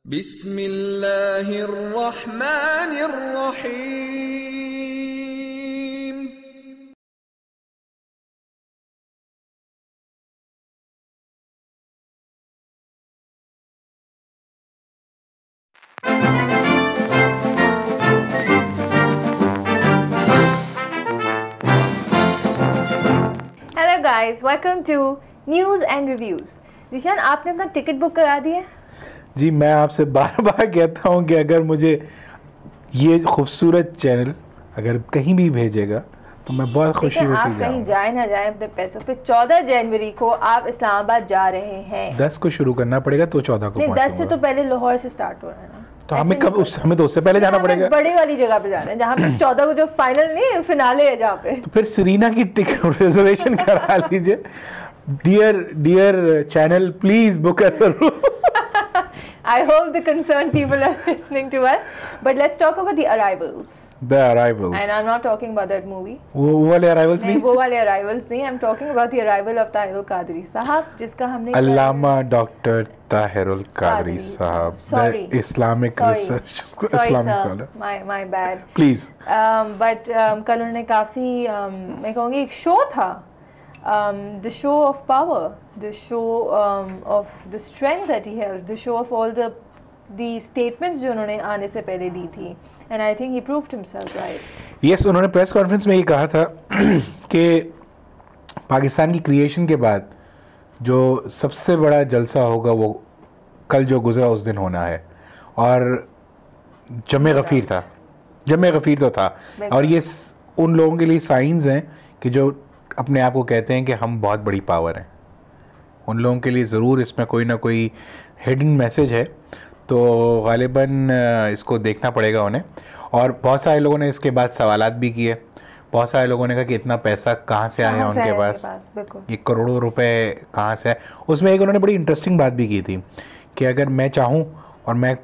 बिस्मिल्लाहिर्रहमानिर्रहीम। Hello guys, welcome to news and reviews. Zeeshan, आपने अपना टिकट बुक करा दिया? जी, मैं आपसे बार बार कहता हूँ कि अगर मुझे ये खूबसूरत चैनल अगर कहीं भी भेजेगा तो मैं बहुत खुशी होती आप कहीं जाए ना जाए अपने पैसों पे। 14 जनवरी को आप इस्लामाबाद जा रहे हैं। 10 को शुरू करना पड़ेगा तो 14 को नहीं, 10 से तो पहले लाहौर से स्टार्ट हो रहा है ना। तो हमें कब हमें तो उससे पहले जाना पड़ेगा। बड़ी वाली जगह पे जाना है जहाँ पे 14 को जो फाइनल नहीं फिनाले है जहाँ पे। तो फिर सरीना की टिकट रिजर्वेशन करा लीजिए। Dear channel, please book us a room. I hope the concerned people are listening to us. But let's talk about the arrivals. The arrivals. And I'm not talking about that movie. वो वाले arrivals नहीं? वो वाले arrivals नहीं. I'm talking about the arrival of Tahirul Qadri साहब, जिसका हमने अल्लामा doctor Tahirul Qadri साहब, Sorry. the Islamic research Islamic scholar. My bad. Please. But कल उन्होंने काफ़ी मैं कहूँगी एक शो था. The show of power, the show of the strength that he held, the show of all the statements जो उन्होंने आने से पहले दी थी, and I think he proved himself right. Yes, उन्होंने प्रेस कॉन्फ्रेंस में ये कहा था कि पाकिस्तान की क्रिएशन के बाद जो सबसे बड़ा जलसा होगा वो कल जो गुजरा उस दिन होना है, और जमे गफ़ीर था, जमे गफ़ीर तो था, और ये उन लोगों के लिए साइंस हैं कि जो अपने आप को कहते हैं कि हम बहुत बड़ी पावर हैं, उन लोगों के लिए ज़रूर इसमें कोई ना कोई हिडन मैसेज है। तो ग़ालिबन इसको देखना पड़ेगा उन्हें। और बहुत सारे लोगों ने इसके बाद सवालात भी किए। बहुत सारे लोगों ने कहा कि इतना पैसा कहाँ से आया उनके पास, ये करोड़ों रुपए कहाँ से आए। उसमें एक उन्होंने बड़ी इंटरेस्टिंग बात भी की थी कि अगर मैं चाहूँ और मैं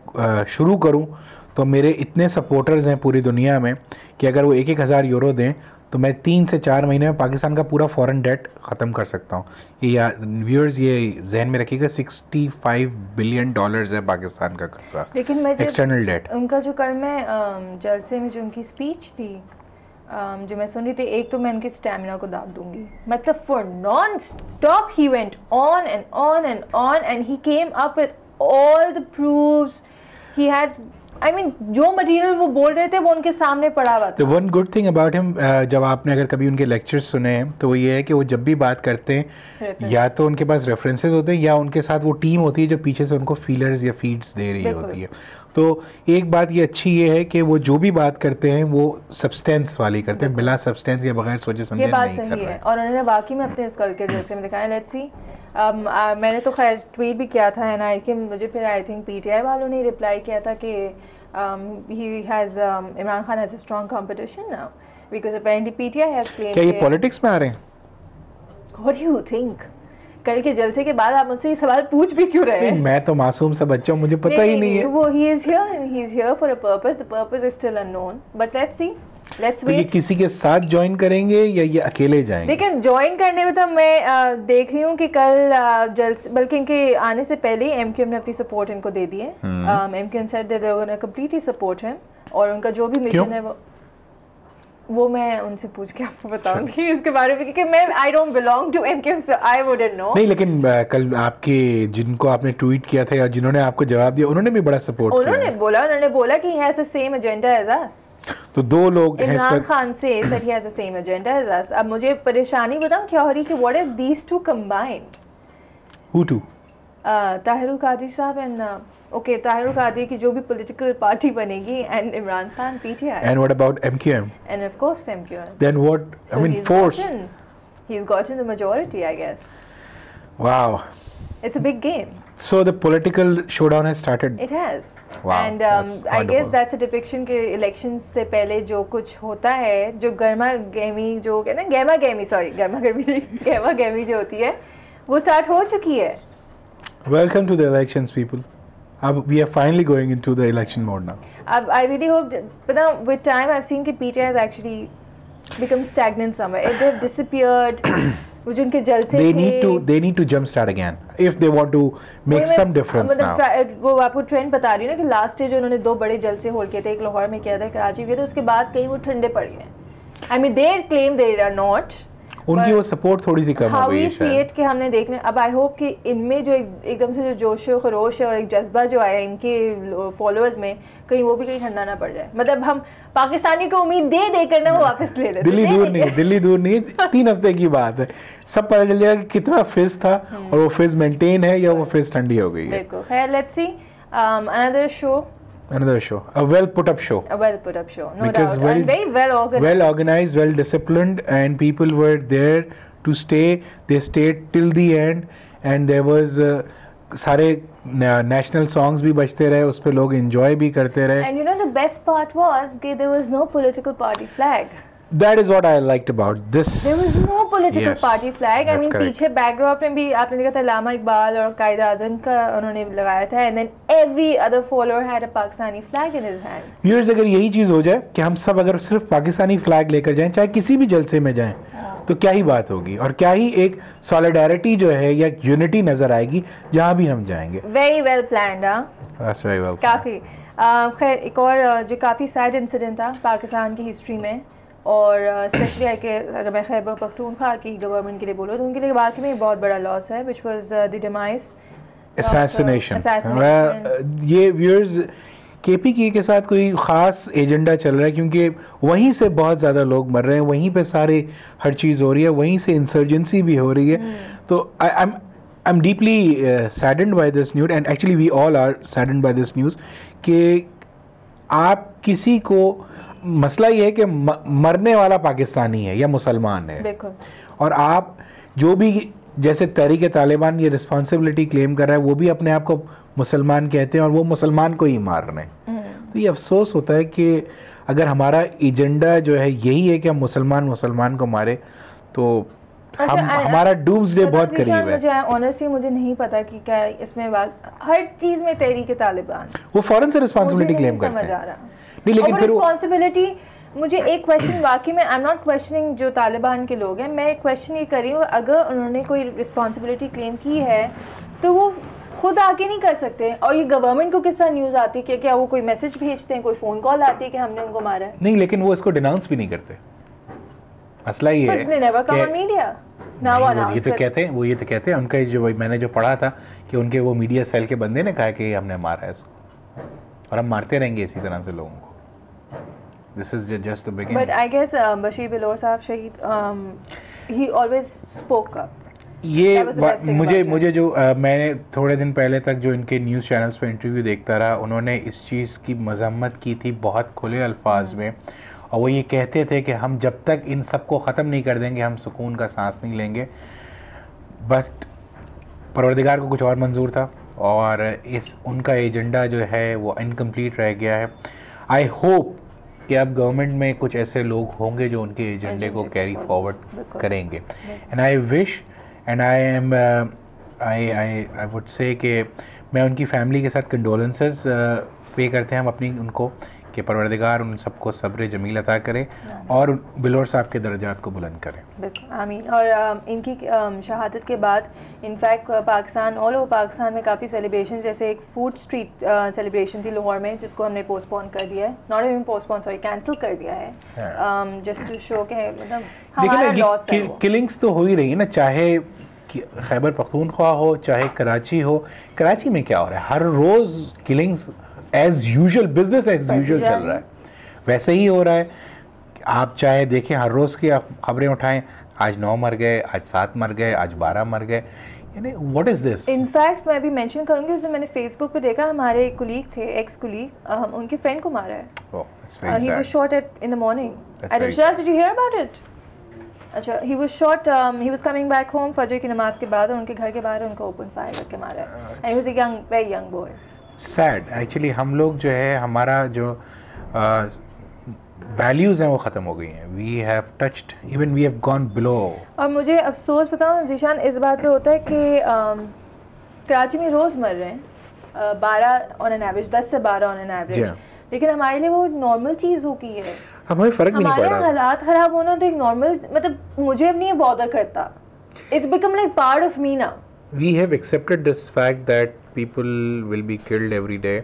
शुरू करूँ तो मेरे इतने सपोर्टर्स हैं पूरी दुनिया में कि अगर वो 1,000 यूरो दें तो मैं 3 से 4 महीने में पाकिस्तान का पूरा फॉरेन डेट ख़त्म कर सकता हूँ। ये व्यूअर्स ये जहन में रखिएगा, $65 बिलियन है पाकिस्तान का कर्जा, लेकिन मैं एक्सटर्नल डेट। उनका जो कल में जलसे में जो उनकी स्पीच थी जो मैं सुन रही थी, एक तो मैं उनके स्टैमिना को दाद दूंगी। मतलब for non stop he went on and on and on and he came up with all the proofs he had. I mean, जो मटेरियल वो बोल रहे थे वो उनके सामने पड़ा हुआ था। The one good thing about him, जब आपने अगर कभी उनके लेक्चर्स सुने हैं तो वो ये है कि वो जब भी बात करते हैं या तो उनके पास रेफरेंसेस होते हैं या उनके साथ वो टीम होती है जो पीछे से उनको फीलर्स या फीड्स दे रही होती है। तो एक बात ये अच्छी ये है कि वो जो भी बात करते हैं वो सब्सटेंस वाली करते हैं, बिना सब्सटेंस या बगैर सोचे समझे नहीं कर रहे। ये बात सही है और उन्होंने वाकई में अपने इस कल के जलसे में दिखाया। लेट्स सी, मैंने तो खैर ट्वीट भी किया था एंड कि मुझे फिर आई थिंक पीटीआई वालों ने रिप्लाई किया था कि Imran Khan has a strong competition now because apparently PTI has claimed. क्या ये पॉलिटिक्स में आ रहे हैं? What do you think? कल के जलसे के बाद आप मुझसे ये सवाल पूछ भी क्यों रहे हैं? मैं तो मासूम सा बच्चा हूँ, मुझे पता ही नहीं है। वो he is here for a purpose. The purpose is still unknown. But let's see. Let's wait. ये किसी के साथ ज्वाइन करेंगे या ये अकेले जाएंगे? लेकिन ज्वाइन करने में तो मैं देख रही हूँ कि कल बल्कि इनके आने से पहले एमक्यूएम ने अपनी सपोर्ट इनको दे दी है। MQM said that they were going to completely support him और उनका जो भी मिशन है वो मैं उनसे पूछ के आपको बताऊंगी इसके बारे में, क्योंकि मैं I don't belong to MQM so I wouldn't know. नहीं, लेकिन कल आपके जिनको आपने ट्वीट किया था या जिन्होंने आपको जवाब दिया उन्होंने भी बड़ा सपोर्ट किया। उन्होंने बोला कि he has the same agenda as us। तो दो लोग हैं। इमरान खान से that he has the same agenda as us। अब मुझे परेशानी बताऊं क्या हो रही कि what if these two combined? Who two? Tahirul Qadri साहब एंड ओके ताहिरुल कादरी की जो भी पॉलिटिकल पार्टी बनेगी and Imran Khan PTI. And what about MQM? And of course MQM. Then what? I mean force. He's gotten the majority, I guess. Wow. It's a big game. So the political showdown has started. It has. Wow. And I guess that's a depiction के elections से पहले जो कुछ होता है, जो गर्मा गेमी जो कहते हैं गेमा गेमी जो होती है वो स्टार्ट हो चुकी है। Welcome to the elections, people. We are finally going into the election mode now. I really hope, but now with time I've seen that PTI has actually become stagnant somewhere. They've disappeared. वो जिनके जलसे they थे, need to jump start again if they want to make some difference now. वो आपको trend बता रही है ना कि लास्ट जो उन्होंने 2 बड़े जलसे होल्ड किए थे, एक लाहौर में किया था, कराची में, तो उसके बाद कहीं वो ठंडे पड़ गए. I mean they claim they are not, उनकी वो सपोर्ट थोड़ी सी कम हो गई है शायद. कि हमने देखने, अब आई होप कि इनमें जो एकदम से जो जोश और खरोश है और एक जज्बा जो आया इनके फॉलोअर्स में, कहीं वो भी कहीं ठंडा ना पड़ जाए. मतलब हम पाकिस्तानी को उम्मीद दे देकर ना वो वापस ले लेते. दिल्ली दूर नहीं 3 हफ्ते की बात है, सब पता चल जाएगा कि कितना फिज था और वो फिज मेंटेन है या वो फिज ठंडी हो गई है. बिल्कुल. खैर, let's see another show, a well put up show, no because doubt, and very well organized, well disciplined, and people were there to stay. They stayed till the end, and there was सारे national songs भी बजते रहे, उस पे लोग enjoy भी करते रहे. And you know the best part was that there was no political party flag. That is what I liked about this. There was no political party flag. I mean, पीछे backdrop में भी आपने देखा था लामा इकबाल और कायद आज़म का उन्होंने लगाया था, and then every other follower had a Pakistani flag in his hand. Viewers, अगर यही चीज़ हो जाए कि हम सब अगर सिर्फ पाकिस्तानी फ्लैग लेकर जाएं, चाहे किसी भी जलसे में जाएं, तो क्या ही बात होगी और क्या ही एक सॉलिडारिटी जो है या यूनिटी नजर आएगी जहाँ भी हम जाएंगे. Very well planned, हाँ. That's very well. काफ़ी. खैर, एक और जो काफ़ी सैड इंसिडेंट था पाकिस्तान की हिस्ट्री में, और स्पेशली अगर मैं खैबर पख्तूनख्वा की गवर्नमेंट के लिए बोलूँ तो उनके लिए वाकई में बहुत बड़ा लॉस है, which was the demise assassination. ये व्यूअर्स केपीके के साथ कोई ख़ास एजेंडा चल रहा है, क्योंकि वहीं से बहुत ज़्यादा लोग मर रहे हैं, वहीं पे सारे हर चीज़ हो रही है, वहीं से इंसर्जेंसी भी हो रही है. तो I'm deeply saddened by this news, and actually we all are saddened by this news, कि आप किसी को, मसला ये है कि मरने वाला पाकिस्तानी है या मुसलमान है, और आप जो भी जैसे तहरीक तालिबान ये रिस्पॉन्सिबिलिटी क्लेम कर रहा है, वो भी अपने आप को मुसलमान कहते हैं और वो मुसलमान को ही मार रहे हैं. तो ये अफसोस होता है कि अगर हमारा एजेंडा जो है यही है कि हम मुसलमान को मारे, तो हमारा डूम्सडे बहुत करीब है. ऑनेस्टली मुझे नहीं पता कि क्या इसमें हर चीज़ में तहरीक तालिबान वो फौरन से रिस्पॉन्सिबिलिटी क्लेम करते हैं. नहीं, लेकिन फिर रिस्पॉन्सिबिलिटी, मुझे एक क्वेश्चन वाकई में, आई एम नॉट क्वेश्चनिंग जो तालिबान के लोग हैं, मैं क्वेश्चन ये कर रही हूँ, अगर उन्होंने कोई रिस्पॉन्सिबिलिटी क्लेम की है तो वो खुद आके नहीं कर सकते, और ये गवर्नमेंट को किस तरह न्यूज़ आती है कि क्या वो कोई मैसेज भेजते हैं, कोई फ़ोन कॉल आती है कि हमने उनको मारा है? नहीं, लेकिन वो इसको डिनाउंस भी नहीं करते. मसला ये है वो ये तो कहते हैं उनका, जो मैंने जो पढ़ा था कि उनके वो मीडिया सेल के बंदे ने कहा कि हमने मारा है इसको, और हम मारते रहेंगे इसी तरह से लोगों को. This is just the beginning. But I guess Bashir Bilor साहब शहीद, he always spoke up. ये मुझे जो मैंने थोड़े दिन पहले तक जो इनके न्यूज़ चैनल्स पे इंटरव्यू देखता रहा, उन्होंने इस चीज़ की मजम्मत की थी बहुत खुले अल्फाज में, और वो ये कहते थे कि हम जब तक इन सबको ख़त्म नहीं कर देंगे हम सुकून का सांस नहीं लेंगे. बस परवरदिगार को कुछ और मंजूर था, और उनका एजेंडा जो है वो इनकम्प्लीट रह गया है. आई होप कि अब गवर्नमेंट में कुछ ऐसे लोग होंगे जो उनके एजेंडे को कैरी फॉरवर्ड करेंगे. And I wish and I would say कि मैं उनकी फैमिली के साथ कंडोलेंसेस पे करते हैं हम अपनी उनको, कि परवरदिगार उन सबको सब्र जमील अता करे और बिलोर साहब के दर्जात को बुलंद करे. बिल्कुल आमीन. और इनकी शहादत के बाद in fact Pakistan, all over Pakistan में काफ़ी सेलिब्रेशन, जैसे एक फूड स्ट्रीट सेलिब्रेशन थी लाहौर में, जिसको हमने पोस्टपोन कर दिया है, not even postpone, sorry cancel कर दिया है, जस्ट टू शो के मतलब हमारा लॉस है. किलिंग्स तो हो ही रही है ना, चाहे खैबर पख्तूनख्वा हो चाहे कराची हो. कराची में क्या हो रहा है, हर रोज़ killings as usual, business as usual चल रहा है, वैसे ही हो रहा है. आप चाहे देखें, हर रोज़ की आप खबरें उठाएं, आज 9 मर गए, आज 7 मर गए, आज 12 मर गए, यानी व्हाट इज़ दिस. इनफैक्ट मैं अभी मेंशन करूंगी, उसमें मैंने फेसबुक पे देखा, हमारे कुलीग थे, एक्स कुलीग, उनके फ्रेंड को मारा है. He was shot in the morning. Did you hear about it? अच्छा, he was shot, he was coming back home फजर की नमाज के बाद, और उनके घर के बाहर उनको ओपन फायर करके मारा है. And he was a young, very young boy. Sad actually. हम लोग जो है, हमारा जो वैल्यूज़ हैं वो ख़त्म हो गई हैं. We have touched, even we have gone below. और मुझे अफसोस बताऊं जीशान, इस बात पे होता है कि कराची में रोज़ मर रहे हैं 12 ऑन एन एवरेज, 10 से 12 ऑन एन एवरेज, लेकिन हमारे लिए वो नॉर्मल चीज़ हो गई है. हमें फ़र्क भी नहीं पड़ रहा. हालात ख़राब होना तो एक नॉर्मल, मतलब मुझे अब नहीं बॉदर करता It's become like part of me now. We have accepted this fact that people will be killed every day,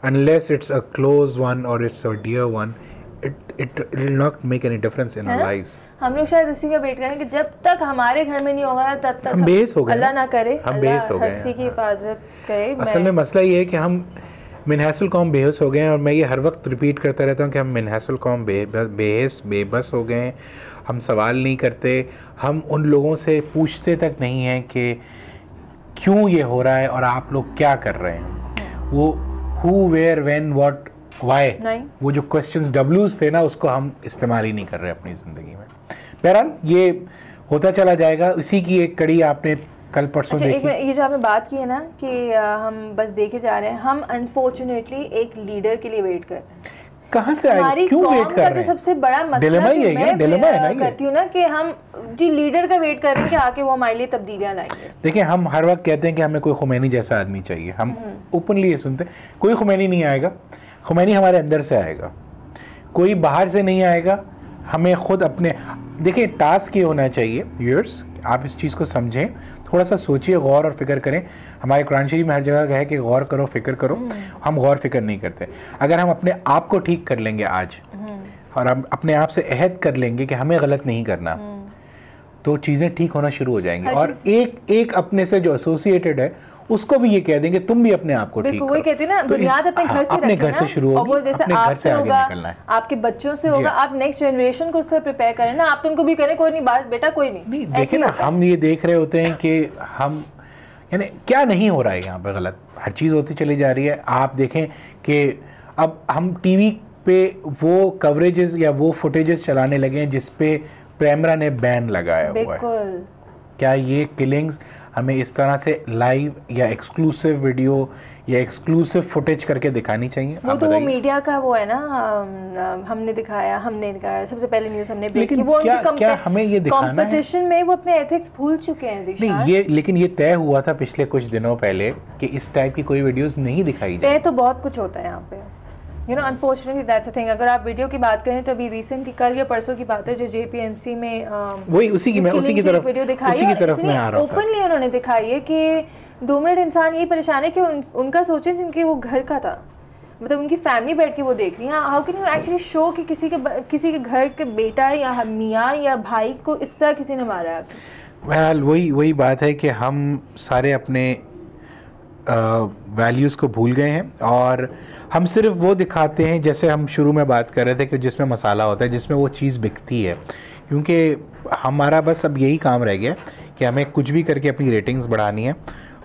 unless it's a close one or it's a dear one. It will not make any difference in है our ना? lives. हम लोग शायद उसी का wait करें कि जब तक हमारे घर में नहीं होगा तब तक हम बेहिस हो गए अल्लाह ना करे, हम अल्लाह बेहिस हो हर गए किसी की हैं। हिफाजत करे। असल में मसला ये है कि हम मिनहासुल कौम बेहिस हो गए हैं, और मैं ये हर वक्त रिपीट करता रहता हूँ कि हम मिनहासुल कौम बेहिस बेबस हो गए हैं। हम सवाल नहीं करते, हम उन लोगों से पूछते तक नहीं हैं कि क्यों ये हो रहा है और आप लोग क्या कर रहे हैं। वो who where when what why, वो जो क्वेश्चंस डब्ल्यूज थे ना, उसको हम इस्तेमाल ही नहीं कर रहे अपनी ज़िंदगी में। बहरहाल ये होता चला जाएगा। इसी की एक कड़ी आपने कल परसों अच्छा, देखी। ये जो आपने बात की है ना कि हम बस देखे जा रहे हैं, हम अनफॉर्चुनेटली एक लीडर के लिए वेट कर रहे हैं। कहाँ से आएगा, हमारी क्यों कौम वेट का कर जो रहे हैं? सबसे बड़ा मसला डिलेमा ही जो है, मैं डिलेमा है ना ये। करती हूँ ना कि हम जी लीडर का वेट कर रहे हैं कि आके वो हमारे लिए तब्दीलियां लाएंगे। देखिए, हम हर वक्त कहते हैं कि हमें कोई खुमैनी जैसा आदमी चाहिए। हम ओपनली ये सुनते हैं, कोई खुमैनी नहीं आएगा। खुमैनी हमारे अंदर से आएगा, कोई बाहर से नहीं आएगा। हमें खुद अपने, देखिए टास्क ये होना चाहिए व्यूअर्स, आप इस चीज़ को समझें, थोड़ा सा सोचिए, गौर और फिक्र करें। हमारे कुरान शरीफ में हर जगह है कि गौर करो, फिक्र करो। हम गौर फिक्र नहीं करते। अगर हम अपने आप को ठीक कर लेंगे आज, और हम अपने आप से अहद कर लेंगे कि हमें गलत नहीं करना, तो चीज़ें ठीक होना शुरू हो जाएंगी। और एक अपने से जो एसोसिएटेड है उसको भी ये कह देंगे तुम भी अपने आप को ठीक करो। वही कहती हूँ ना, बुनियाद अपने घर से अपने घर से शुरू होगी, और वो जैसे अपने घर से आगे होगा, निकलना है। आपके बच्चों से होगा, आप नेक्स्ट जनरेशन को उस तरह प्रिपेयर करें ना। आप तो उनको भी करें कोई नहीं बात बेटा, कोई नहीं। देखिए ना, हम ये देख रहे होते हैं कि हम यानी क्या नहीं हो रहा है यहाँ पे गलत, हर चीज़ होती चली जा रही है। आप देखें कि अब हम टीवी पे वो कवरेजेस या वो फुटेजेस चलाने लगे हैं जिस पे प्रेमरा ने बैन लगाया हुआ है। क्या ये किलिंग्स हमें इस तरह से लाइव या एक्सक्लूसिव वीडियो या एक्सक्लूसिव फुटेज करके दिखानी चाहिए? वो तो वो मीडिया का वो है ना, हमने दिखाया सबसे पहले न्यूज़ हमने ब्रेक की। वो क्या हमें ये दिखाना है? कंपटीशन में वो अपने एथिक्स भूल चुके हैं ज़ीशान। नहीं, ये लेकिन ये तय हुआ था पिछले कुछ दिनों पहले कि इस टाइप की कोई वीडियोस नहीं दिखाई जाए। तय तो बहुत कुछ होता है यहाँ पे, you know, unfortunately that's a thing. अगर आप वीडियो की बात करें तो अभी रिसेंटली कल या परसों की बात है, जो JPMC में वही उसी की तरफ मैं आ रहा हूँ। ओपनली उन्होंने दिखाई है कि 2 मिनट इंसान ये परेशान है कि उनका सोचे जिनके वो घर का था, मतलब उनकी फैमिली बैठ के वो देख रही है। How can you actually show कि किसी के घर के बेटा या मियाँ या भाई को इस तरह किसी ने मारा है? वेल वही बात है कि हम सारे अपने वैल्यूज़ को भूल गए हैं, और हम सिर्फ वो दिखाते हैं, जैसे हम शुरू में बात कर रहे थे कि जिसमें मसाला होता है, जिसमें वो चीज़ बिकती है। क्योंकि हमारा बस अब यही काम रह गया कि हमें कुछ भी करके अपनी रेटिंग्स बढ़ानी है,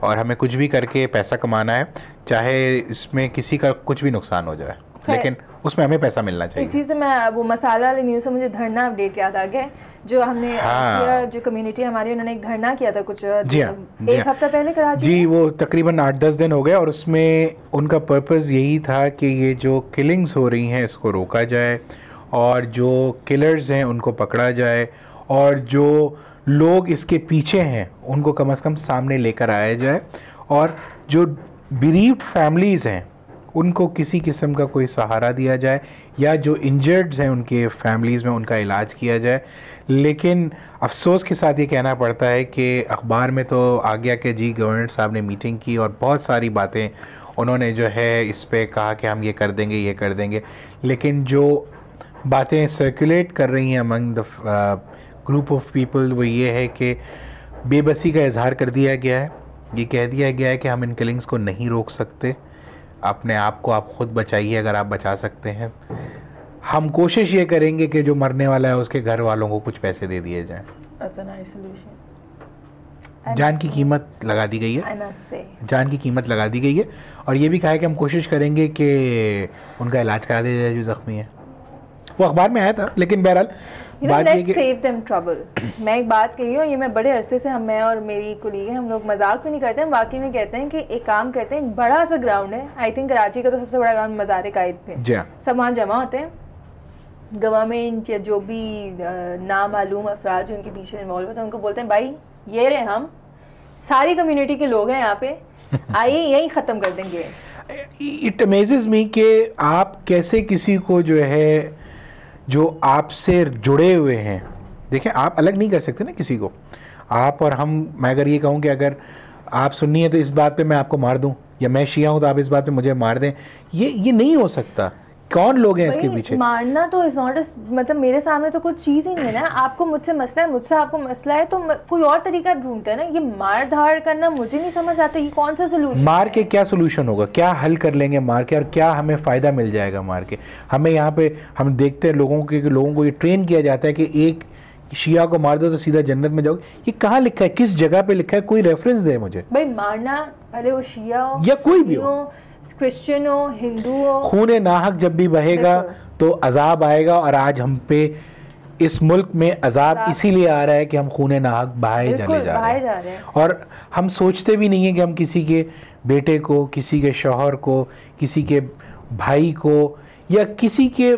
और हमें कुछ भी करके पैसा कमाना है, चाहे इसमें किसी का कुछ भी नुकसान हो जाए, लेकिन उसमें हमें पैसा मिलना चाहिए। इसी से मैं वो मसाला वाली न्यूज़ से मुझे धरना अपडेट याद आ गया, जो हमने जो कम्युनिटी हमारी, उन्होंने एक धरना किया था कुछ एक हफ्ता पहले कराची जी। वो तकरीबन 8-10 दिन हो गए, और उसमें उनका पर्पस यही था कि ये जो किलिंग्स हो रही हैं इसको रोका जाए, और जो किलर्स हैं उनको पकड़ा जाए, और जो लोग इसके पीछे हैं उनको कम से कम सामने लेकर आया जाए, और जो बेरीव्ड फैमिलीज़ हैं उनको किसी किस्म का कोई सहारा दिया जाए, या जो इंजर्ड्स हैं उनके फैमिलीज़ में उनका इलाज किया जाए। लेकिन अफसोस के साथ ये कहना पड़ता है कि अखबार में तो आ गया कि जी गवर्नर साहब ने मीटिंग की और बहुत सारी बातें उन्होंने जो है इस पे कहा कि हम ये कर देंगे, लेकिन जो बातें सर्कुलेट कर रही हैं among the group of people वो ये है कि बेबसी का इजहार कर दिया गया है। ये कह दिया गया है कि हम इन किलिंग्स को नहीं रोक सकते, अपने आप को आप खुद बचाइए अगर आप बचा सकते हैं। हम कोशिश ये करेंगे कि जो मरने वाला है उसके घर वालों को कुछ पैसे दे दिए जाएं। जान की कीमत लगा दी गई है, जान की कीमत लगा दी गई है, और ये भी कहा है कि हम कोशिश करेंगे कि उनका इलाज करा दिया जाए जो ज़ख्मी है। वो अखबार में आया था, लेकिन बहरहाल बात ये कि सेव देम ट्रबल। मैं एक बात कही हूँ, ये मैं बड़े अरसे से, मैं और मेरी कुलीग हैं, हम लोग मजाक में नहीं करते, हम वाकई में कहते हैं कि एक काम करते हैं, एक बड़ा सा ग्राउंड है, आई थिंक कराची का तो सबसे बड़ा ग्राउंड मज़ार कायद पे, सब वहाँ जमा होते हैं। गवर्नमेंट या जो भी नामालूम अफराद जो उनके पीछे इन्वॉल्व होते हैं उनको बोलते हैं भाई ये रहे हम, सारी कम्युनिटी के लोग हैं यहाँ पे, आइए यहीं ख़त्म कर देंगे। इट अमेजेस मी कि आप कैसे किसी को जो है जो आपसे जुड़े हुए हैं, देखें आप अलग नहीं कर सकते ना किसी को, आप और हम, मैं अगर ये कहूँ कि अगर आप सुन्नी है तो इस बात पे मैं आपको मार दूं, या मैं शिया हूँ तो आप इस बात पे मुझे मार दें, ये नहीं हो सकता। कौन लोग हैं इसके पीछे? मारना तो इज नॉट, मतलब मेरे सामने तो कुछ चीज़ ही नहीं है ना। आपको मुझसे मसला है, मुझसे आपको मसला है, तो कोई और तरीका ढूंढते हैं ना। ये मार धाड़ करना मुझे नहीं समझ आता, ये कौन सा सोल्यूशन? मार के क्या सोल्यूशन होगा? क्या हल कर लेंगे मार के, और क्या हमें फ़ायदा मिल जाएगा मार के? हमें यहाँ पे हम देखते हैं लोगों को ये ट्रेन किया जाता है कि एक शिया को मार दो तो सीधा जन्नत में जाओगे। ये कहाँ लिखा है, किस जगह पे लिखा है? कोई रेफरेंस दे मुझे भाई। मारना भले वो शिया हो या कोई भी हो, क्रिश्चियन हो, हिंदू हो, खून नाहक जब भी बहेगा तो अजाब आएगा। और आज हम पे इस मुल्क में अजाब इसीलिए आ रहा है कि हम खून नाहक बहाए चले जा रहे हैं। और हम सोचते भी नहीं है कि हम किसी के बेटे को, किसी के शौहर को, किसी के भाई को, या किसी के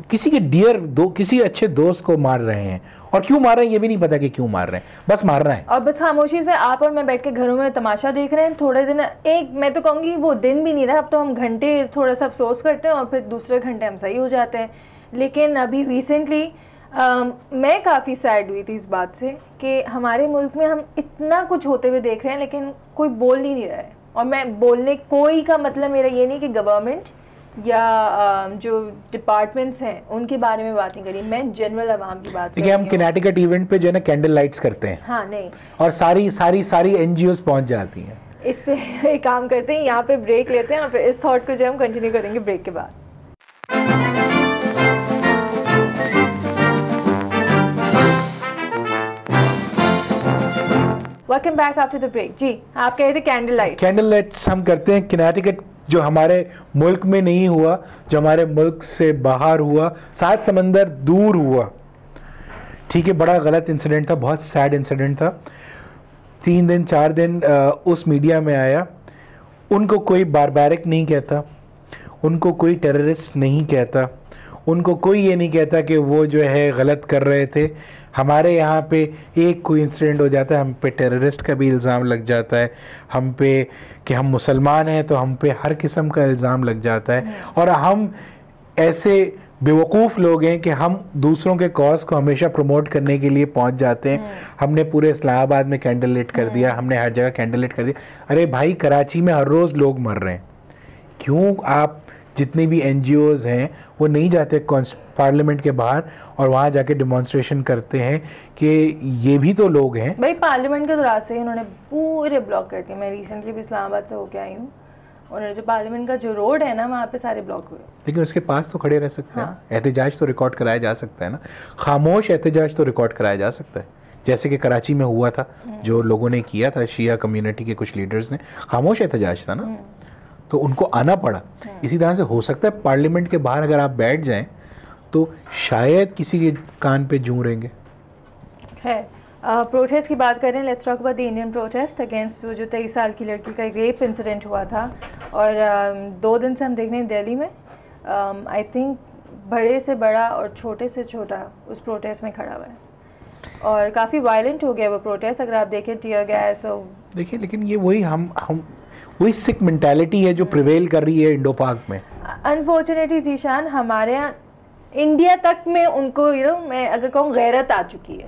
किसी के डियर किसी अच्छे दोस्त को मार रहे हैं। और क्यों मार रहे हैं ये भी नहीं पता कि क्यों मार रहे हैं, बस मार रहे हैं। और बस खामोशी से आप और मैं बैठ के घरों में तमाशा देख रहे हैं। थोड़े दिन, एक मैं तो कहूँगी वो दिन भी नहीं रहा, अब तो हम घंटे थोड़ा सा अफसोस करते हैं और फिर दूसरे घंटे हम सही हो जाते हैं। लेकिन अभी रिसेंटली मैं काफ़ी सैड हुई थी इस बात से कि हमारे मुल्क में हम इतना कुछ होते हुए देख रहे हैं लेकिन कोई बोल नहीं रहा है। और मैं बोलने कोई का मतलब मेरा ये नहीं कि गवर्नमेंट या जो डिपार्टमेंट्स हैं उनके बारे में बात नहीं करी, मैं जनरल आवाम की बात कर रही हूं। हम कनेटिकट इवेंट पे जो है ना कैंडल लाइट्स करते हैं, हाँ नहीं, और सारी एनजीओज पहुंच जाती हैं। इस पे एक काम करते हैं, यहाँ पे ब्रेक लेते हैं और फिर इस थॉट को जो हम कंटिन्यू करेंगे ब्रेक के बाद। Welcome back after the break. जी आप कह रहे थे कैंडल लाइट्स हम करते हैं कनेटिकट, जो हमारे मुल्क में नहीं हुआ, जो हमारे मुल्क से बाहर हुआ, 7 समंदर दूर हुआ। ठीक है, बड़ा गलत इंसिडेंट था, बहुत सैड इंसिडेंट था। 3 दिन 4 दिन उस मीडिया में आया। उनको कोई बारबैरिक नहीं कहता, उनको कोई टेररिस्ट नहीं कहता, उनको कोई ये नहीं कहता कि वो जो है गलत कर रहे थे। हमारे यहाँ पे एक कोई इंसिडेंट हो जाता है, हम पे टेररिस्ट का भी इल्ज़ाम लग जाता है, हम पे कि हम मुसलमान हैं तो हम पे हर किस्म का इल्ज़ाम लग जाता है। और हम ऐसे बेवकूफ़ लोग हैं कि हम दूसरों के कॉज को हमेशा प्रमोट करने के लिए पहुंच जाते हैं। हमने पूरे इस्लामाबाद में कैंडल लाइट कर दिया, हमने हर जगह कैंडल लाइट कर दिया। अरे भाई, कराची में हर रोज़ लोग मर रहे हैं। क्यों आप जितनी भी एनजीओज़ हैं वो नहीं जाते पार्लियामेंट के बाहर और वहाँ जाके डिमॉन्स्ट्रेशन करते हैं कि ये भी तो लोग हैं? भाई पार्लियामेंट के तो रास्ते उन्होंने पूरे ब्लॉक कर दिए। मैं रिसेंटली भी इस्लामाबाद से होके आई हूँ, उन्होंने जो पार्लियामेंट का जो रोड है ना वहाँ पे सारे ब्लॉक हुए। लेकिन उसके पास तो खड़े रह सकते हैं, एहतजाज तो रिकॉर्ड कराया जा सकता है ना, खामोश एहतजाज तो रिकॉर्ड कराया जा सकता है, जैसे कि कराची में हुआ था, जो लोगों ने किया था, शिया कम्युनिटी के कुछ लीडर्स ने, खामोश एहतजाज था ना, तो उनको आना पड़ा। इसी तरह से हो सकता है पार्लियामेंट के बाहर अगर आप बैठ जाएं तो शायद किसी के कान पे जूं रहेंगे। है प्रोटेस्ट की बात करें, let's talk about the Indian protest against जो 23 साल की लड़की का एक रेप इंसिडेंट हुआ था। और 2 दिन से हम देख रहे हैं दिल्ली में, आई थिंक बड़े से बड़ा और छोटे से छोटा उस प्रोटेस्ट में खड़ा हुआ है और काफ़ी वायलेंट हो गया वो प्रोटेस्ट। अगर आप देखें टीयर गैस और देखिए, लेकिन ये वही वही सिक मेंटालिटी है जो प्रिवेल कर रही है इंडो पाक में। अनफॉर्चुनेटली जीशान, हमारे यहाँ इंडिया तक में उनको मैं अगर कहूँ गैरत आ चुकी है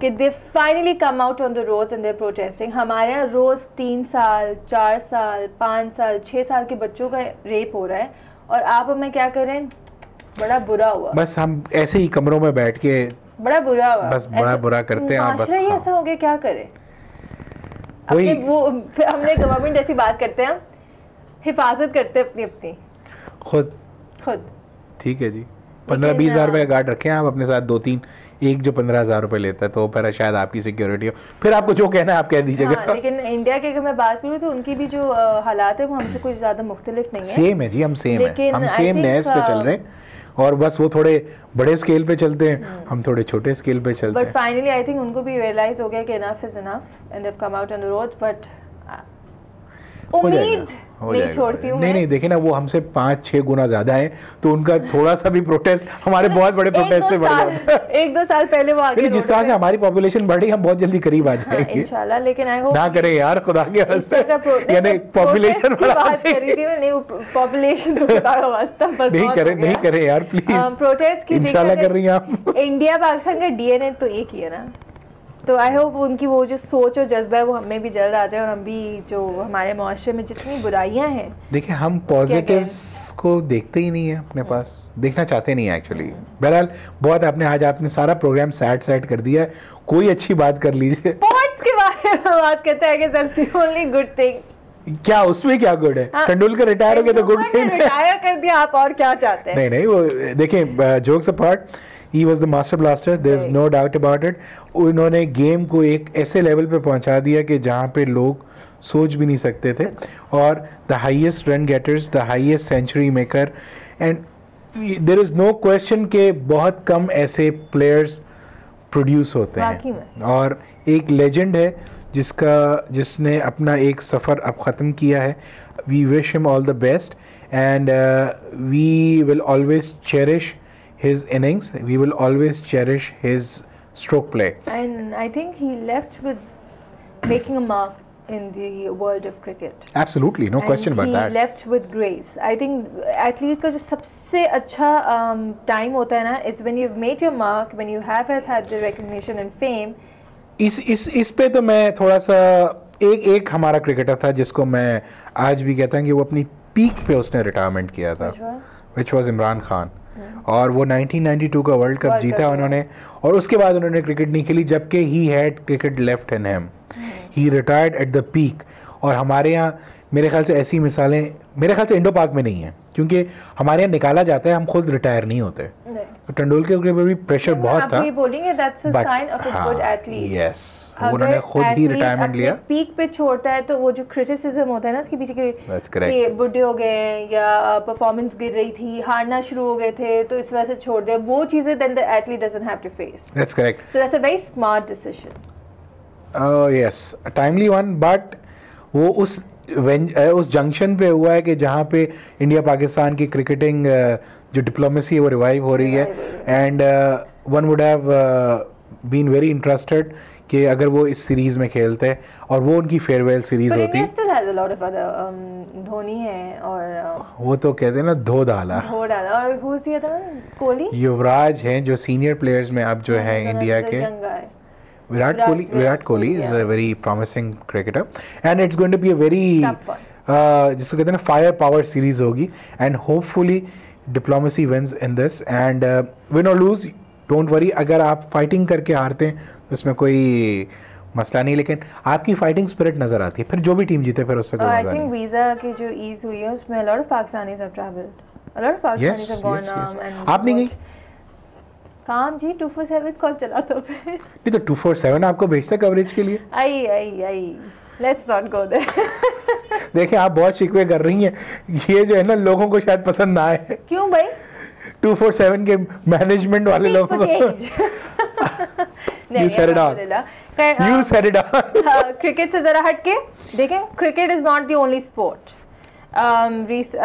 कि they finally come out on the roads and they protesting. हमारे यहाँ रोज़ 3 साल 4 साल 5 साल 6 साल के बच्चों का रेप हो रहा है और आप हमें क्या करें? बड़ा बुरा हुआ। बस हम ऐसे ही कमरों में बैठ के बड़ा बुरा हुआ, बस बड़ा बुरा करते हैं और बस ऐसा हो गया, क्या करें? वो हमने गवर्नमेंट ऐसी बात करते हैं, हिफाजत करते हैं अपनी खुद। ठीक है जी, 15-20 हज़ार रुपये गार्ड रखें आप अपने साथ, 2-3, एक जो 15,000 रुपये लेता है तो फिर शायद आपकी सिक्योरिटी हो, फिर आपको जो कहना है आप कह दीजिएगा। हाँ, लेकिन इंडिया के अगर मैं बात करूँ तो उनकी भी जो हालात है वो हमसे कुछ ज़्यादा मुख्तलिफ नहीं है। सेम है जी, हम सेम है, हम सेम नैस पे चल रहे हैं और बस वो थोड़े बड़े स्केल पे चलते हैं, हम थोड़े छोटे स्केल पे चलते हैं। बट फाइनली आई थिंक उनको भी रियलाइज हो गया कि enough is enough and they have come out on the roads. But उम्मीद नहीं छोड़ती हूँ। नहीं देखिए ना, वो हमसे 5-6 गुना ज्यादा है तो उनका थोड़ा सा भी प्रोटेस्ट हमारे बहुत बड़े प्रोटेस्ट से बढ़ जाता है। 1-2 साल पहले वो आगे, जिस तरह से हमारी पॉपुलेशन बढ़ी हम बहुत जल्दी करीब आ जाएंगे इंशाल्लाह। लेकिन आई होप ना करें यार, खुदा के वास्ते, यानी पॉपुलेशन की बात करी थी मैंने, पॉपुलेशन तो खुदा का वास्ता नहीं करें यार प्लीज। प्रोटेस्ट की इंशाल्लाह कर रही हैं आप। इंडिया पाकिस्तान का डीएनए तो एक ही है ना, तो आई होप उनकी वो जो सोच और जज्बा है वो हमें भी जल्द आ जाए और हम भी जो हमारे माशरे में जितनी बुराइयां हैं, देखिए हम पॉजिटिव्स को देखते ही नहीं है अपने पास, देखना चाहते नहीं है एक्चुअली। बहरहाल बहुत आपने सारा प्रोग्राम सैड कर दिया है, कोई अच्छी बात कर लीजिए। स्पोर्ट्स के बारे में बात करते हैं कि that's the only good thing. क्या उसमें क्या गुड है? तेंदुलकर रिटायर हो गया तो गुड थिंग है। रिटायर कर दिया, आप और क्या चाहते हैं? नहीं वो देखिए, jokes apart, he was the master blaster, there is no doubt about it. उन्होंने गेम को एक ऐसे लेवल पे पहुंचा दिया कि जहां पे लोग सोच भी नहीं सकते थे, और the highest run getters, the highest century maker, and there is no question के बहुत कम ऐसे प्लेयर्स प्रोड्यूस होते हैं, और एक लेजेंड है जिसने अपना एक सफ़र अब ख़त्म किया है। We wish him all the best, and we will always cherish his innings, we will always cherish his stroke play, and I think he left with making a mark in the world of cricket. Absolutely, no question about that. He left with grace. I think athlete का जो सबसे अच्छा time होता है ना, is when you've made your mark, when you have had the recognition and fame. इस पे तो मैं थोड़ा सा एक हमारा क्रिकेटर था जिसको मैं आज भी कहता हूँ कि वो अपनी पीक पे उसने रिटायरमेंट किया था, which was इमरान खान, और वो 1992 का वर्ल्ड कप जीता उन्होंने, और उसके बाद उन्होंने क्रिकेट नहीं खेली, जबकि he had cricket left in him, he retired at the peak. और हमारे यहाँ मेरे ख्याल से ऐसी मिसालें मेरे ख्याल से इंडो पाक में नहीं है, क्योंकि हमारे यहाँ निकाला जाता है, हम खुद रिटायर नहीं होते। तो तेंदुलकर के ऊपर भी प्रेशर बहुत था, यस उन्होंने खुद ही रिटायरमेंट लिया। पीक पे छोड़ता है तो वो जो क्रिटिसिज्म होता है ना उसके पीछे के बुढ़े हो गए या परफॉर्मेंस गिर रही थी, हारना शुरू हो गए थे तो इस वजह से छोड़ दिया, वो चीजें then the athlete doesn't have to face. That's correct, so that's a very smart decision. Yes, a timely one, but वो उस जंक्शन पे हुआ है कि जहाँ पे इंडिया पाकिस्तान की क्रिकेटिंग जो डिप्लोमेसी है वो रिवाइव हो रही है, and one would have been very interested कि अगर वो इस सीरीज में खेलते हैं, और वो उनकी फेयरवेल सीरीज होती है। धोनी है और वो तो कहते हैं ना धो डाला, और युवराज हैं जो सीनियर प्लेयर्स में अब जो है इंडिया के। Virat Kohli is a very promising cricketer, and it's going to be a very जिसको कहते हैं ना फायर पावर सीरीज होगी, and hopefully diplomacy wins in this, and win और लूज डोंट वरी, अगर आप फाइटिंग करके हारते हैं तो इसमें कोई मसला नहीं, लेकिन आपकी फाइटिंग स्पिरिट नजर आती है, फिर जो भी टीम जीते फिर उससे कोई मजा नहीं। आई थिंक वीजा की जो ईज हुई है उसमें a lot of Pakistanis have traveled, a lot of Pakistanis have gone and आप नहीं गई? काम जी 247 कॉल चलाता पे नहीं तो 247 आपको भेजता कवरेज के लिए। I let's not go there. देखिए आप बहुत शिकवे कर रही हैं, ये जो है ना लोगों को शायद पसंद ना आए। क्यों भाई? 247 के मैनेजमेंट वाले लोगों को You said it all. You said it all. Cricket से जरा हटके देखें, cricket is not the only sport.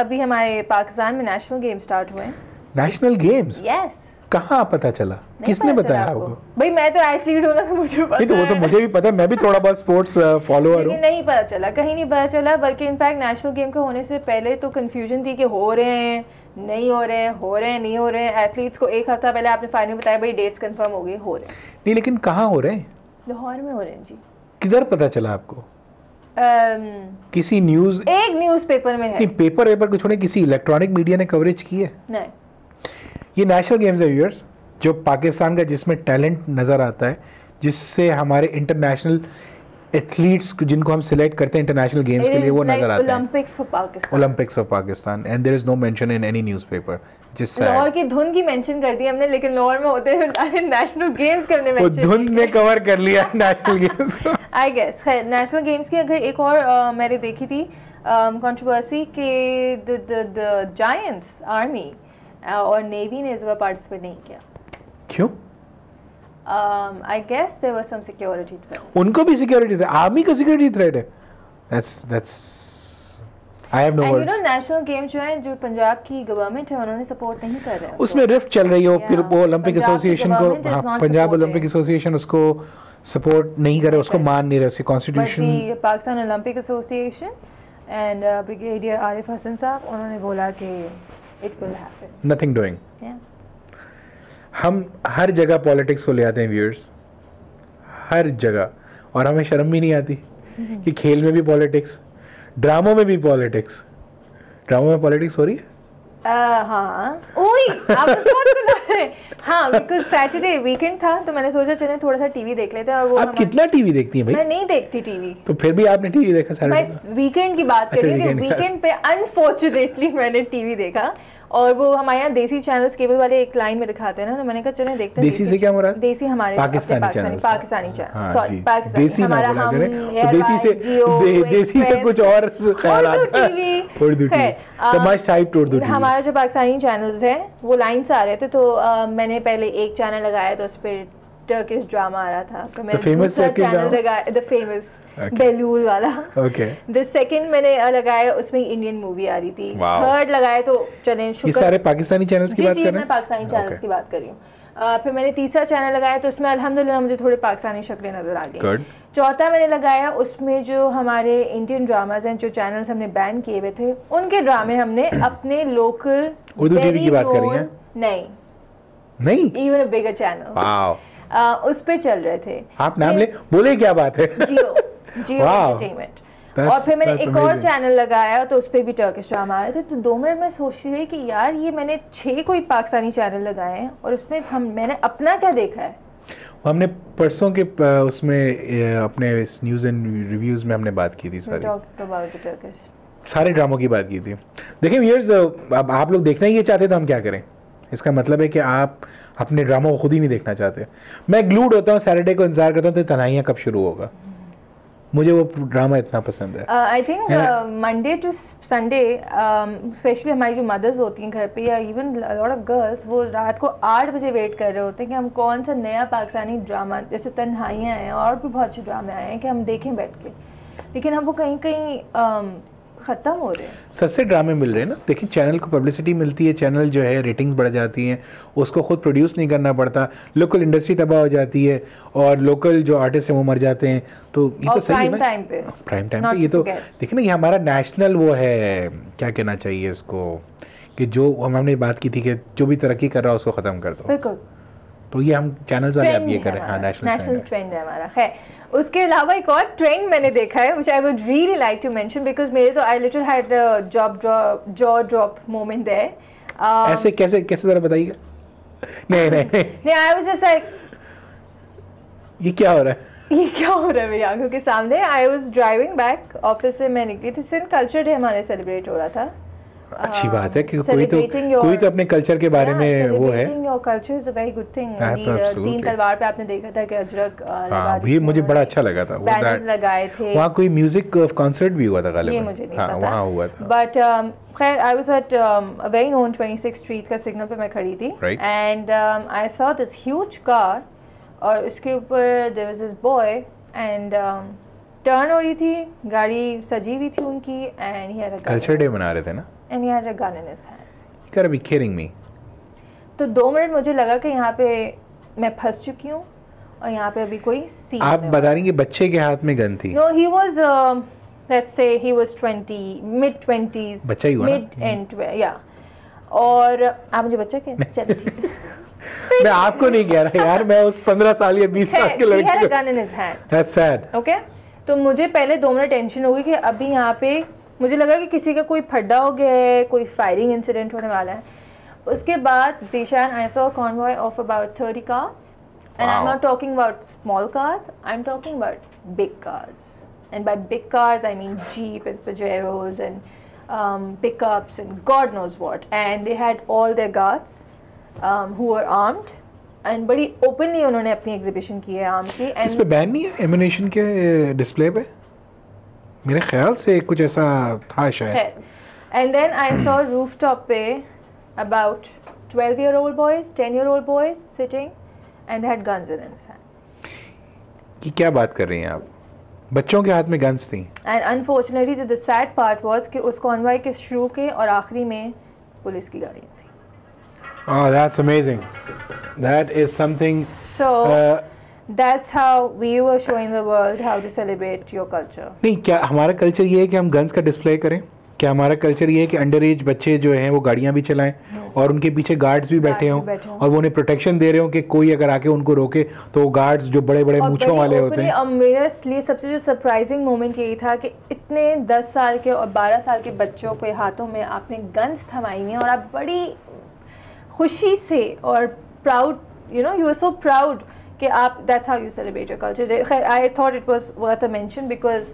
अभी हमारे पाकिस्तान में नेशनल गेम स्टार्ट हुए हैं। National games? यस। कहाँ पता चला? किसने बताया आपको? भाई मैं तो एथलीट हूँ ना, तो मुझे पता है। तो वो तो मुझे भी पता है, मैं भी थोड़ा बहुत स्पोर्ट्स फॉलोअर हूँ। नहीं पता चला, कहीं नहीं पता चला, बल्कि इनफैक्ट नेशनल गेम के होने से पहले तो कंफ्यूजन थी कि हो रहे हैं नहीं हो रहे हैं, हो रहे हैं नहीं हो रहे हैं। एथलीट्स को एक हफ्ता पहले आपने फाइनल बताया भाई डेट्स कंफर्म हो गई, हो रहे हैं। नहीं लेकिन कहाँ हो रहे हैं? लाहौर में हो रहे हैं जी। किधर पता चला आपको? किसी न्यूज़, एक न्यूज़पेपर में है। नहीं पेपर को छोड़े किसी इलेक्ट्रॉनिक मीडिया ने कवरेज की है? नहीं। ये नेशनल गेम्स है व्यूअर्स, जो पाकिस्तान का जिसमें टैलेंट नज़र आता है, जिससे हमारे इंटरनेशनल एथलीट्स जिनको हम सिलेक्ट करते हैं इंटरनेशनल गेम्स के लिए वो नजर आते हैं। Olympics for Pakistan, and there is no mention in any newspaper. जिससे लाहौर की धुन की मेंशन कर दी हमने, लेकिन लाहौर में होते हैं नेशनल गेम्स करने में। वो धुन ने कवर कर लिया नेशनल गेम्स को। आई गेस खैर नेशनल गेम्स की अगर एक और मैंने देखी थी कंट्रोवर्सी के द जायंट्स आर्मी और नेवी ने इस बार पार्टिसिपेट नहीं किया। क्यों? I guess there was some security threat. उनको भी security threat, आर्मी का security threat है। That's I have no words. And you know national game जो है, जो पंजाब की गवर्नमेंट है उन्होंने सपोर्ट नहीं कर रहे हैं। उसमें रिफ्ट चल रही है, फिर वो ओलंपिक एसोसिएशन को, पंजाब ओलंपिक एसोसिएशन उसको सपोर्ट नहीं कर रहे, उसको मान नहीं रहे, उसकी constitution. Pakistan Olympic association and brigadier Arif Hasan sahab उन्होंने बोला कि it will happen. Nothing doing. Yeah. हम हर जगह पॉलिटिक्स को ले आते हैं व्यूअर्स, हर जगह, और हमें शर्म भी नहीं आती कि खेल में भी पॉलिटिक्स, ड्रामों में भी पॉलिटिक्स। ड्रामों में पॉलिटिक्स हो रही है? हाँ, ओए आप इस बात को ला रहे हैं। हाँ, बिकॉज सैटरडे वीकेंड था तो मैंने सोचा चले थोड़ा सा टीवी देख लेते हैं। और वो आप कितना टीवी देखती हैं भाई? मैं नहीं देखती टीवी। तो फिर भी आपने टीवी देखा सारा? मैं वीकेंड की बात कर रही हूँ कि वीकेंड पे अनफॉर्चुनेटली मैंने टीवी देखा, और वो हमारे यहाँ देसी चैनल्स केबल वाले एक लाइन में दिखाते हैं ना, तो मैंने कहा चलें देखते हैं। देसी से क्या मुराद? देसी हमारे पाकिस्तानी चैनल, हाँ, सॉरी पाकिस्तानी, देसी हमारा ना बोला हम करें, देसी से कुछ और ख्याल आता है। उर्दू टीवी तो मस्ट टाइप उर्दू टीवी। हमारा जो पाकिस्तानी चैनल्स हैं वो लाइन से आ रहे थे, तो मैंने पहले एक चैनल लगाया तो उस पर टर्किश ड्रामा आ रहा था, तो मैंने दूसरा चैनल लगाया, द फेमस बेलूल वाला। द सेकंड मैंने लगाया, उसमें इंडियन मूवी आ रही थी। थर्ड लगाया तो चलें शुक्र। ये सारे पाकिस्तानी चैनल्स की बात कर रहे हैं? मैं पाकिस्तानी चैनल्स की बात कर रही हूँ। फिर मैंने तीसरा चैनल लगाया तो उसमें अल्हम्दुलिल्लाह मुझे थोड़े पाकिस्तानी शक्लें नजर आ गई। चौथा मैंने लगाया, उसमें जो हमारे इंडियन ड्रामाज हैं, जो चैनल्स हमने बैन किए हुए थे, उनके ड्रामे हमने अपने लोकल उर्दू टीवी की बात कर रही हैं? नहीं, इवन अ बिगर चैनल उस पे चल रहे थे। आप नाम ले, बोले क्या बात है? जियो एंटरटेनमेंट। और फिर मैंने एक और चैनल लगाया तो उस पे भी टर्किश ड्रामा आ रहे थे। तो 2 मिनट में सोच रही कि यार ये मैंने 6 कोई पाकिस्तानी चैनल लगाए हैं और उसमें मैंने अपना क्या देखा है। हमने परसों के उसमें अपने न्यूज़ एंड रिव्यूज़ में हमने बात की थी सारे ड्रामों की बात की थी। देखिए व्यूअर्स, अब आप लोग देखना ही ये चाहते तो हम क्या करें? इसका मतलब है कि आप अपने ड्रामा को खुद ही नहीं देखना चाहते। मैं ग्लूड होता हूँ, सैटरडे को इंतजार करता हूँ तो तन्हाइयाँ कब शुरू होगा। मुझे वो ड्रामा इतना पसंद है। I think Monday to Sunday specially हमारी जो मदर्स होती हैं घर पे, या इवन लॉट ऑफ गर्ल्स, वो रात को 8 बजे वेट कर रहे होते हैं कि हम कौन सा नया पाकिस्तानी ड्रामा, जैसे तन्हाइयाँ हैं और भी बहुत अच्छे ड्रामे आए हैं, कि हम देखें बैठ के। लेकिन हम वो कहीं कहीं ख़त्म हो रहे हैं। सस्ते ड्रामे मिल रहे हैं ना। देखिए चैनल को पब्लिसिटी मिलती है, चैनल जो है रेटिंग्स बढ़ जाती हैं, उसको खुद प्रोड्यूस नहीं करना पड़ता, लोकल इंडस्ट्री तबाह हो जाती है और लोकल जो आर्टिस्ट हैं वो मर जाते हैं। तो ये तो सही है प्राइम टाइम पे। ये तो देखिए ना, ये हमारा नेशनल वो है, क्या कहना चाहिए इसको, कि जो हमने बात की थी कि जो भी तरक्की कर रहा है उसको ख़त्म कर दो। बिल्कुल। तो ये हम चैनल्स वाले अब ये करें। हाँ, नेशनल ट्रेंड है हमारा। है उसके अलावा एक और ट्रेंड मैंने देखा है which I would really like to mention, because मेरे तो I literally had jaw drop moment there. ऐसे कैसे ज़रा बताइएगा। नहीं आई वाज जस्ट लाइक, ये क्या हो रहा है मेरी आंखों के सामने। I was driving back office से, मैं निकली थी, सिंध कल्चर डे हमारे सेलिब्रेट हो रहा था। अच्छी बात है कि कोई तो अपने कल्चर के बारे में वो है। Your culture is a very good thing. 3 तलवार पे आपने देखा था कि अजरक लगा दी, ये मुझे बड़ा अच्छा लगा था। वो बैनर्स लगाए थे, वहाँ कोई म्यूजिक कॉन्सर्ट भी हुआ था गालिबन, ये मुझे नहीं पता, वहाँ हुआ था। बट खैर I was at a very known 26 street का सिग्नल पे मैं खड़ी थी, and I saw this huge car, और उसके ऊपर there was this boy, and turn हो रही थी, गाड़ी सजी हुई थी उनकी, and he had a culture day मना रहे थे ना, and he had a gun in his hand. You gotta be kidding me. तो 2 मिनट मुझे लगा कि यहाँ पे मैं फंस चुकी हूँ और यहाँ पे अभी कोई सीन। आप बता रही हैं कि बच्चे के हाथ में गन थी? No, he was let's say he was mid-20s. बच्चा ही हुआ ना? Mid-end, yeah. और आप मुझे बच्चा कह, चल ठीक है। मैं आपको नहीं कह रहा यार, मैं उस 15 साल या 20 साल के लड़के। He had a gun in his hand. That's sad. Okay? तो मुझे पहले 2 मिनट टेंशन हो गई कि अभी यहाँ पे मुझे लगा कि किसी का कोई फड्डा हो गया है, कोई फायरिंग इंसिडेंट होने वाला है। उसके बाद Zeeshan, I saw convoy of about 30 cars, and I am not talking about small cars, I am talking about big cars, and by big cars I mean jeep and Pajeros and pickups and God knows what, and they had all their guards who were armed, and बड़ी openly उन्होंने अपनी exhibition की है arms की। इस पे ban नहीं है एमिनेशन के डिस्प्ले पे? मेरे ख्याल से कुछ ऐसा था शायद। And then I saw rooftop पे about 12-year-old boys, 10-year-old boys sitting, and they had guns in his hand. कि क्या बात कर रही हैं आप? बच्चों के हाथ में गन्स थी। And unfortunately the sad part was कि उस कॉन्वॉय के शुरू के और आखिरी में पुलिस की गाड़ियाँ थी। Oh, that's amazing. That is something. So. That's how we were showing the world how to celebrate your culture. नहीं, क्या हमारा कल्चर ये है कि हम गन्स का डिस्प्ले करें? क्या हमारा कल्चर ये है कि अंडर एज बच्चे जो हैं वो गाड़ियाँ भी चलाएं? और उनके पीछे गार्ड्स भी बैठे हों और वो उन्हें प्रोटेक्शन दे रहे हो कि कोई अगर आके उनको रोके तो वो गार्ड्स जो बड़े बड़े मूंछों वाले होते हैं। मेरे लिए सबसे जो सरप्राइजिंग मोमेंट यही था कि इतने 10 साल के और 12 साल के बच्चों के हाथों में आपने गन्स थमाई हैं और आप बड़ी खुशी से और proud, you know, you are so proud कि आप, that's how you celebrate your culture. I thought it was worth a mention because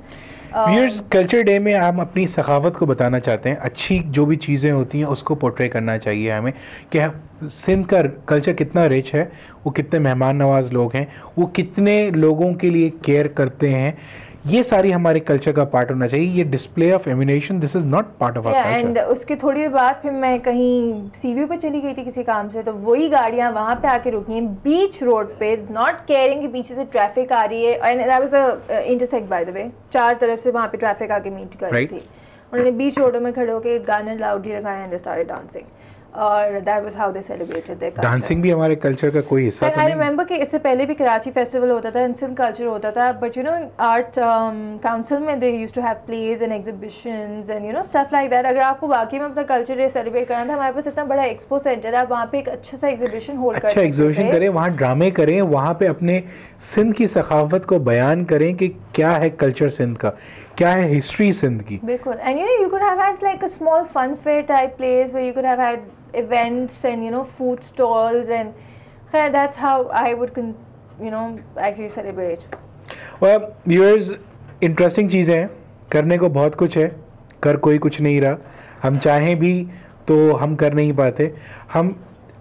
viewers, culture day में हम अपनी सखावत को बताना चाहते हैं। अच्छी जो भी चीज़ें होती हैं उसको पोर्ट्रे करना चाहिए हमें कि सिंध का कल्चर कितना रिच है, वो कितने मेहमान नवाज लोग हैं, वो कितने लोगों के लिए केयर करते हैं। ये सारी हमारे कल्चर का पार्ट होना चाहिए। ये display of emanation, this is not part of our culture. एंड उसके थोड़ी देर बाद फिर मैं कहीं सीव्यू पे चली गई थी किसी काम से, तो वही गाड़ियाँ वहाँ पे आके रुकी हैं बीच रोड पे, नॉट केयरिंग कि पीछे से ट्रैफिक आ रही है। And that was a intersect by the way, 4 तरफ से वहाँ पे ट्रैफिक आके मीट कर रही थी। उन्होंने बीच रोडों में खड़े होकर गाने लाउडली लगाए एंड दे स्टार्टेड डांसिंग, और that was how they celebrated their culture. Dancing भी हमारे कल्चर का कोई हिस्सा तो नहीं। आई रिमेंबर कि इससे पहले भी कराची फेस्टिवल होता था, सिंध कल्चर होता था, but you know art council में they used to have plays and exhibitions and you know stuff like that. अगर आपको वाकई में अपना कल्चर डे सेलिब्रेट करना था, हमारे पास इतना बड़ा एक्सपो सेंटर है, आप वहाँ पे एक अच्छा सा एग्जीबिशन होल्ड कर सकते हैं। अच्छा एग्जीबिशन करें, वहाँ ड्रामे करें, वहाँ पे अपने सिंध की सखावत को बयान करें कि क्या है कल्चर सिंध का, क्या है हिस्ट्री सिंध की। बिल्कुल। And you know you could have had like a small fun fair type place where you could have had events and you know food stalls, and that's how I would you know actually celebrate. well viewers, interesting चीज़ें हैं, करने को बहुत कुछ है, कर कोई कुछ नहीं रहा। हम चाहें भी तो हम कर नहीं पाते।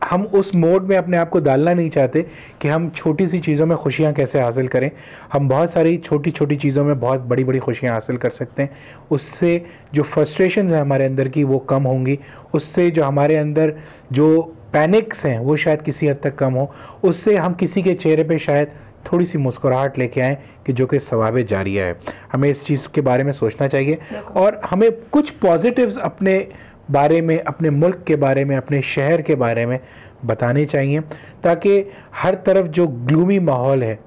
हम उस मोड में अपने आप को डालना नहीं चाहते कि हम छोटी सी चीज़ों में खुशियाँ कैसे हासिल करें। हम बहुत सारी छोटी छोटी चीज़ों में बहुत बड़ी बड़ी खुशियाँ हासिल कर सकते हैं। उससे जो फ्रस्ट्रेशंस हैं हमारे अंदर की वो कम होंगी, उससे जो हमारे अंदर जो पैनिक्स हैं वो शायद किसी हद तक कम हो, उससे हम किसी के चेहरे पे शायद थोड़ी सी मुस्कुराहट लेके आएँ कि जो कि सवाब जारिया है। हमें इस चीज़ के बारे में सोचना चाहिए और हमें कुछ पॉजिटिव्स अपने बारे में, अपने मुल्क के बारे में, अपने शहर के बारे में बताने चाहिए, ताकि हर तरफ जो ग्लूमी माहौल है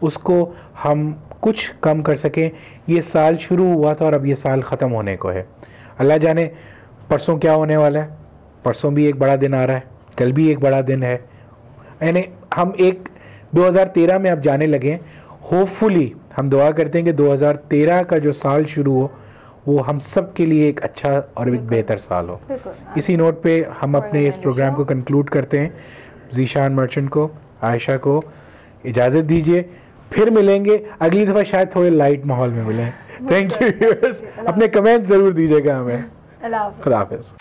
उसको हम कुछ कम कर सकें। ये साल शुरू हुआ था और अब ये साल ख़त्म होने को है। अल्लाह जाने परसों क्या होने वाला है। परसों भी एक बड़ा दिन आ रहा है, कल भी एक बड़ा दिन है। यानी हम एक 2013 में अब जाने लगे। होपफुली हम दुआ करते हैं कि 2013 का जो साल शुरू हो वो हम सब के लिए एक अच्छा और एक बेहतर साल हो। इसी नोट पे हम अपने इस प्रोग्राम को कंक्लूड करते हैं। ज़ीशान मर्चेंट को, आयशा को इजाज़त दीजिए, फिर मिलेंगे अगली दफ़ा, शायद थोड़े लाइट माहौल में मिलें। थैंक यू व्यूअर्स, अपने कमेंट्स ज़रूर दीजिएगा हमें। अल्लाह खुदा हाफ़िज़।